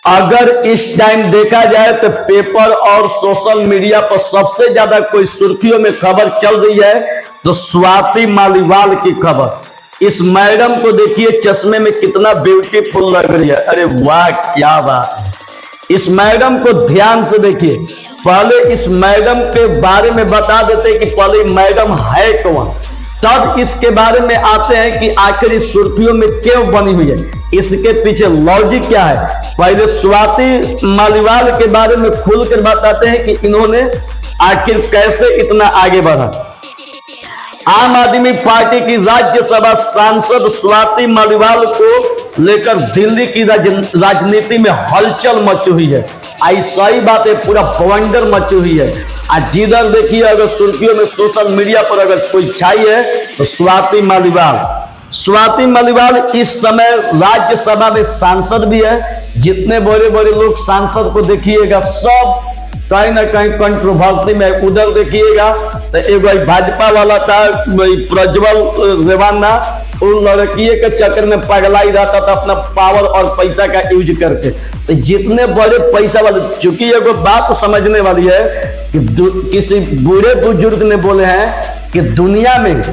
अगर इस टाइम देखा जाए तो पेपर और सोशल मीडिया पर सबसे ज्यादा कोई सुर्खियों में खबर चल रही है तो स्वाति मालीवाल की खबर। इस मैडम को देखिए, चश्मे में कितना ब्यूटीफुल लग रही है। अरे वाह, क्या बात। इस मैडम को ध्यान से देखिए। पहले इस मैडम के बारे में बता देते कि पहले मैडम है कौन, तब इसके बारे में आते हैं कि आखिर इस सुर्खियों में क्यों बनी हुई है, इसके पीछे लॉजिक क्या है। पहले स्वाति मालीवाल के बारे में खुलकर बताते हैं कि इन्होंने आखिर कैसे इतना आगे बढ़ा। आम आदमी पार्टी की राज्यसभा सांसद स्वाति मालीवाल को लेकर दिल्ली की राजनीति में हलचल मची हुई है। आई सही बात है, पूरा बवंडर मची हुई है। आज जिधर देखिए, अगर सुर्खियों में सोशल मीडिया पर अगर कोई छाई है तो स्वाति मालीवाल। स्वाति मालीवाल इस समय राज्यसभा में सांसद भी है। जितने बड़े बड़े लोग सांसद को देखिएगा सब कहीं ना कहीं कंट्रोवर्सी में। उधर देखिएगा तो एक भाजपा वाला था प्रज्वल रेवाना, उन लड़कियों के चक्कर में पगलाई रहता था अपना पावर और पैसा का यूज करके। तो जितने बड़े पैसा वाले, चूंकि एगो बात समझने वाली है कि किसी बूढ़े बुजुर्ग ने बोले हैं कि दुनिया में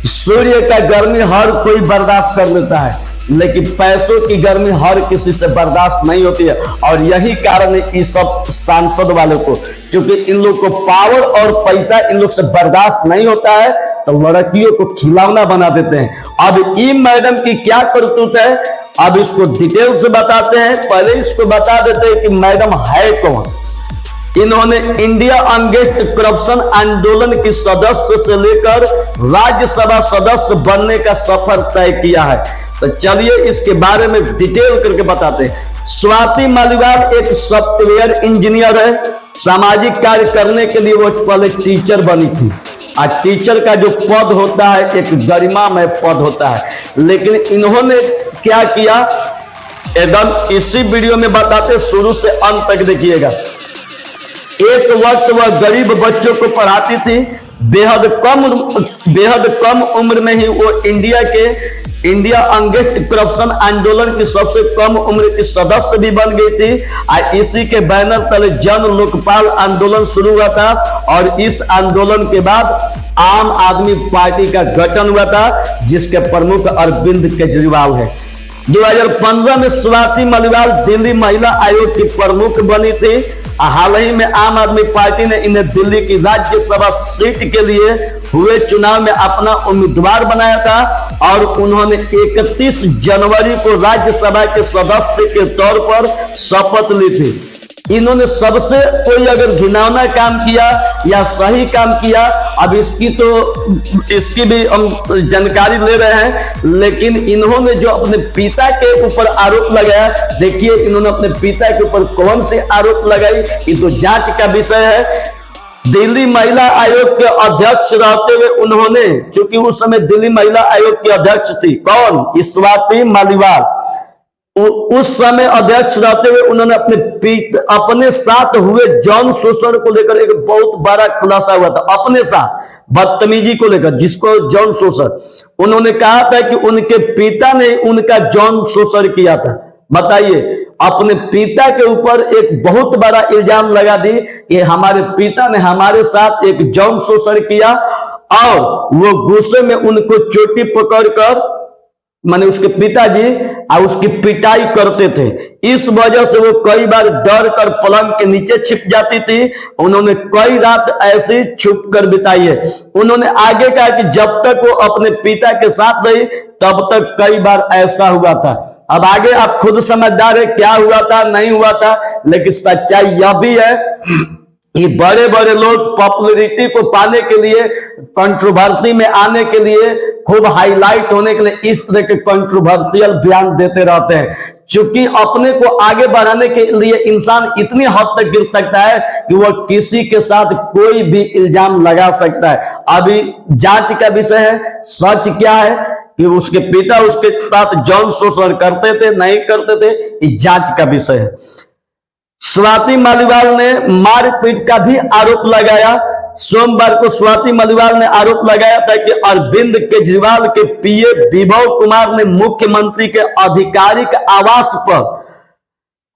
सूर्य का गर्मी हर कोई बर्दाश्त कर लेता है, लेकिन पैसों की गर्मी हर किसी से बर्दाश्त नहीं होती है। और यही कारण है इस सब सांसद वालों को, क्योंकि इन लोग को पावर और पैसा इन लोग से बर्दाश्त नहीं होता है तो लड़कियों को खिलौना बना देते हैं। अब ई मैडम की क्या करतूत है, अब इसको डिटेल से बताते हैं। पहले इसको बता देते हैं कि मैडम है कौन। इन्होंने इंडिया अगेंस्ट करप्शन आंदोलन की सदस्य से लेकर राज्यसभा सदस्य बनने का सफर तय किया है। तो चलिए इसके बारे में डिटेल करके बताते हैं। स्वाति मालीवाल एक सॉफ्टवेयर इंजीनियर है। सामाजिक कार्य करने के लिए वो पहले टीचर बनी थी। आज टीचर का जो पद होता है एक गरिमामय पद होता है, लेकिन इन्होंने क्या किया एकदम इसी वीडियो में बताते, शुरू से अंत तक देखिएगा। एक वक्त वह गरीब बच्चों को पढ़ाती थी। बेहद कम उम्र में ही वो इंडिया अगेंस्ट करप्शन आंदोलन की सबसे कम उम्र की सदस्य भी बन गई थी। और इसी के बैनर तले जन लोकपाल आंदोलन शुरू हुआ था और इस आंदोलन के बाद आम आदमी पार्टी का गठन हुआ था, जिसके प्रमुख अरविंद केजरीवाल है। 2015 में स्वाति मालीवाल दिल्ली महिला आयोग की प्रमुख बनी थी। हाल ही में आम आदमी पार्टी ने इन्हें दिल्ली की राज्यसभा सीट के लिए हुए चुनाव में अपना उम्मीदवार बनाया था और उन्होंने 31 जनवरी को राज्यसभा के सदस्य के तौर पर शपथ ली थी। इन्होंने सबसे कोई अगर घिनौना काम किया या सही काम किया, अब इसकी भी हम जानकारी ले रहे हैं। लेकिन इन्होंने जो अपने पिता के ऊपर आरोप लगाया, देखिए इन्होंने अपने पिता के ऊपर कौन से आरोप लगाई, ये तो जांच का विषय है। दिल्ली महिला आयोग के अध्यक्ष रहते हुए उन्होंने, चूंकि उस समय दिल्ली महिला आयोग की अध्यक्ष थी कौन, स्वाति मालीवाल, उस समय अध्यक्ष रहते हुए उन्होंने अपने साथ हुए जौन शोषण को लेकर एक बहुत बड़ा खुलासा हुआ था। अपने साथ बदतमीजी को लेकर, जिसको जौन शोषण, उन्होंने कहा था कि उनके पिता ने उनका जौन शोषण किया था। बताइए, अपने पिता के ऊपर एक बहुत बड़ा इल्जाम लगा दी कि हमारे पिता ने हमारे साथ एक जौन शोषण किया और वो गुस्से में उनको चोटी पकड़कर, माने उसके पिताजी और उसकी पिटाई करते थे। इस वजह से वो कई बार डर कर पलंग के नीचे छिप जाती थी। उन्होंने कई रात ऐसे छुप कर बिताई है। उन्होंने आगे कहा कि जब तक वो अपने पिता के साथ रही तब तक कई बार ऐसा हुआ था। अब आगे आप खुद समझदार है क्या हुआ था नहीं हुआ था, लेकिन सच्चाई यह भी है ये बड़े बड़े लोग पॉपुलैरिटी को पाने के लिए, कंट्रोवर्सी में आने के लिए, खूब हाईलाइट होने के लिए इस तरह के कंट्रोवर्शियल बयान देते रहते हैं। चूंकि अपने को आगे बढ़ाने के लिए इंसान इतनी हद तक गिर सकता है कि वह किसी के साथ कोई भी इल्जाम लगा सकता है। अभी जांच का विषय है, सच क्या है कि उसके पिता उसके साथ जौन शोषण करते थे नहीं करते थे, ये जांच का विषय है। स्वाति मालीवाल ने मारपीट का भी आरोप लगाया। सोमवार को स्वाति मालीवाल ने आरोप लगाया था कि अरविंद केजरीवाल के पीए विभव कुमार ने मुख्यमंत्री के आधिकारिक आवास पर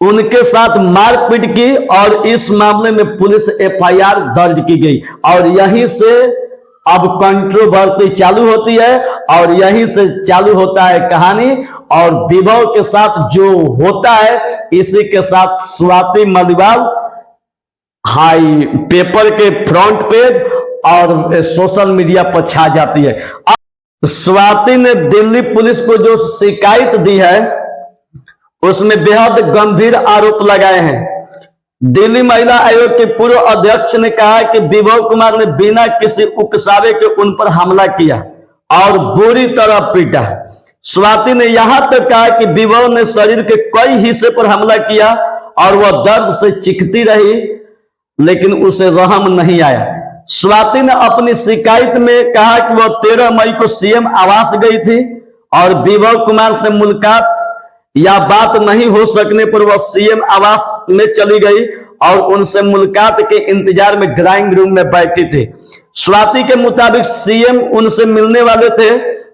उनके साथ मारपीट की और इस मामले में पुलिस एफआईआर दर्ज की गई। और यहीं से अब कंट्रोवर्सी चालू होती है और यहीं से चालू होता है कहानी। और विभव के साथ जो होता है, इसी के साथ स्वाति मलिवाल हाई पेपर के फ्रंट पेज और सोशल मीडिया पर छा जाती है। स्वाति ने दिल्ली पुलिस को जो शिकायत दी है उसमें बेहद गंभीर आरोप लगाए हैं। दिल्ली महिला आयोग के पूर्व अध्यक्ष ने कहा कि विभव कुमार ने बिना किसी उकसावे के उन पर हमला किया और बुरी तरह पीटा। स्वाति ने यहां तक कहा कि विभव ने शरीर के कई हिस्से पर हमला किया और वह दर्द से चीखती रही, लेकिन उसे रहम नहीं आया। स्वाति ने अपनी शिकायत में कहा कि वह 13 मई को सीएम आवास गई थी और विभव कुमार से मुलाकात या बात नहीं हो सकने पर वह सीएम आवास में चली गई और उनसे मुलाकात के इंतजार में ड्राइंग रूम में बैठी थी। स्वाति के मुताबिक सीएम उनसे मिलने वाले थे,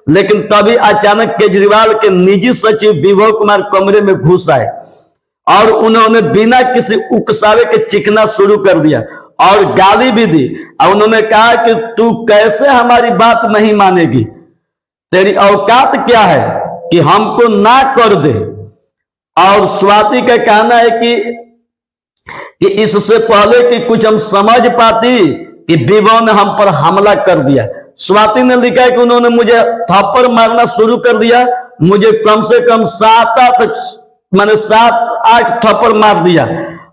लेकिन तभी अचानक केजरीवाल के निजी सचिव विभव कुमार कमरे में घुस आए और उन्होंने बिना किसी उकसावे के चीखना शुरू कर दिया और गाली भी दी। और उन्होंने कहा कि तू कैसे हमारी बात नहीं मानेगी, तेरी औकात क्या है कि हमको ना कर दे। और स्वाति का कहना है कि इससे पहले कि कुछ हम समझ पाती कि विभव ने हम पर हमला कर दिया। स्वाति ने लिखा है कि उन्होंने मुझे थप्पड़ मारना शुरू कर दिया, मुझे कम से कम 7-8 थप्पड़ मार दिया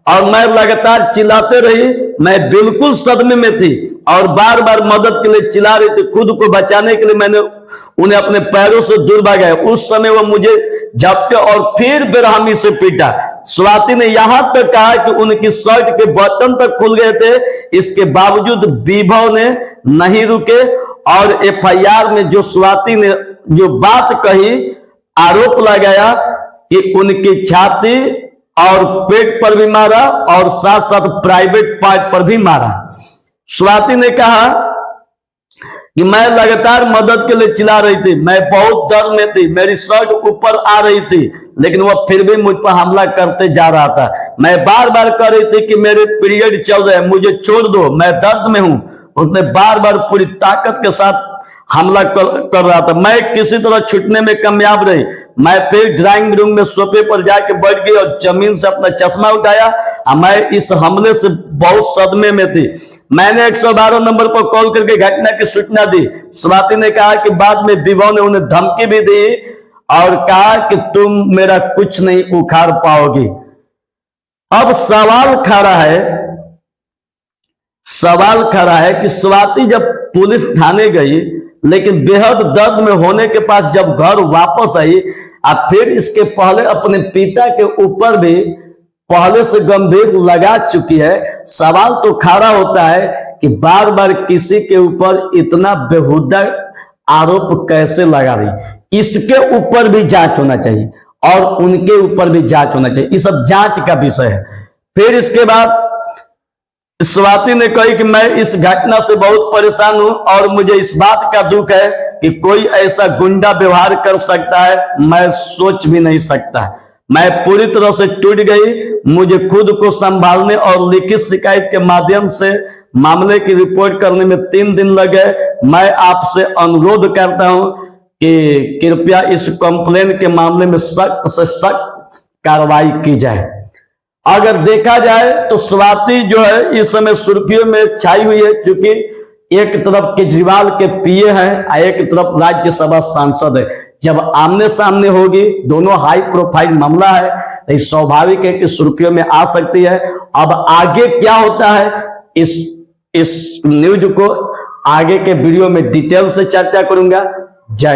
और मैं लगातार चिल्लाते रही। मैं बिल्कुल सदमे में थी और बार बार मदद के लिए चिल्ला रही थी। खुद को बचाने के लिए मैंने उन्हें अपने पैरों से दूर भगाया। उस समय वो मुझे झपटे और फिर बेरहमी से पीटा। स्वाति ने यहां तक कहा कि उनकी शर्ट के बटन तक खुल गए थे। इसके बावजूद विभव ने नहीं रुके और एफआईआर में जो स्वाति ने जो बात कही, आरोप लगाया कि उनकी छाती और पेट पर भी मारा और साथ साथ प्राइवेट पार्ट पर भी मारा। स्वाति ने कहा कि मैं लगातार मदद के लिए चिल्ला रही थी, मैं बहुत दर्द में थी, मेरी शर्ट ऊपर आ रही थी, लेकिन वह फिर भी मुझ पर हमला करते जा रहा था। मैं बार बार कह रही थी कि मेरे पीरियड चल रहे हैं, मुझे छोड़ दो, मैं दर्द में हूं। उसने बार बार पूरी ताकत के साथ हमला कर रहा था। मैं किसी तरह छूटने में कामयाब रही। मैं फिर ड्राइंग रूम में सोफे पर जाके बैठ गई और जमीन से अपना चश्मा उठाया। मैं इस हमले से बहुत सदमे में थी। मैंने 112 नंबर पर कॉल करके घटना की सूचना दी। स्वाति ने कहा कि बाद में विभव ने उन्हें धमकी भी दी और कहा कि तुम मेरा कुछ नहीं उखाड़ पाओगी। अब सवाल खड़ा है कि स्वाति जब पुलिस थाने गई, लेकिन बेहद दर्द में होने के पास जब घर वापस आई, और फिर इसके पहले अपने पिता के ऊपर भी पहले से गंभीर लगा चुकी है। सवाल तो खड़ा होता है कि बार बार किसी के ऊपर इतना बेहुदा आरोप कैसे लगा रही। इसके ऊपर भी जांच होना चाहिए और उनके ऊपर भी जांच होना चाहिए। ये सब जांच का विषय है। फिर इसके बाद स्वाति ने कही कि मैं इस घटना से बहुत परेशान हूं और मुझे इस बात का दुख है कि कोई ऐसा गुंडा व्यवहार कर सकता है, मैं सोच भी नहीं सकता। मैं पूरी तरह से टूट गई। मुझे खुद को संभालने और लिखित शिकायत के माध्यम से मामले की रिपोर्ट करने में 3 दिन लगे। मैं आपसे अनुरोध करता हूं कि कृपया इस कंप्लेन के मामले में सख्त से सख्त कार्रवाई की जाए। अगर देखा जाए तो स्वाति जो है इस समय सुर्खियों में छाई हुई है, क्योंकि एक तरफ केजरीवाल के पीए हैं और एक तरफ राज्यसभा सांसद है। जब आमने सामने होगी, दोनों हाई प्रोफाइल मामला है, तो स्वाभाविक है कि सुर्खियों में आ सकती है। अब आगे क्या होता है, इस न्यूज को आगे के वीडियो में डिटेल से चर्चा करूंगा। जय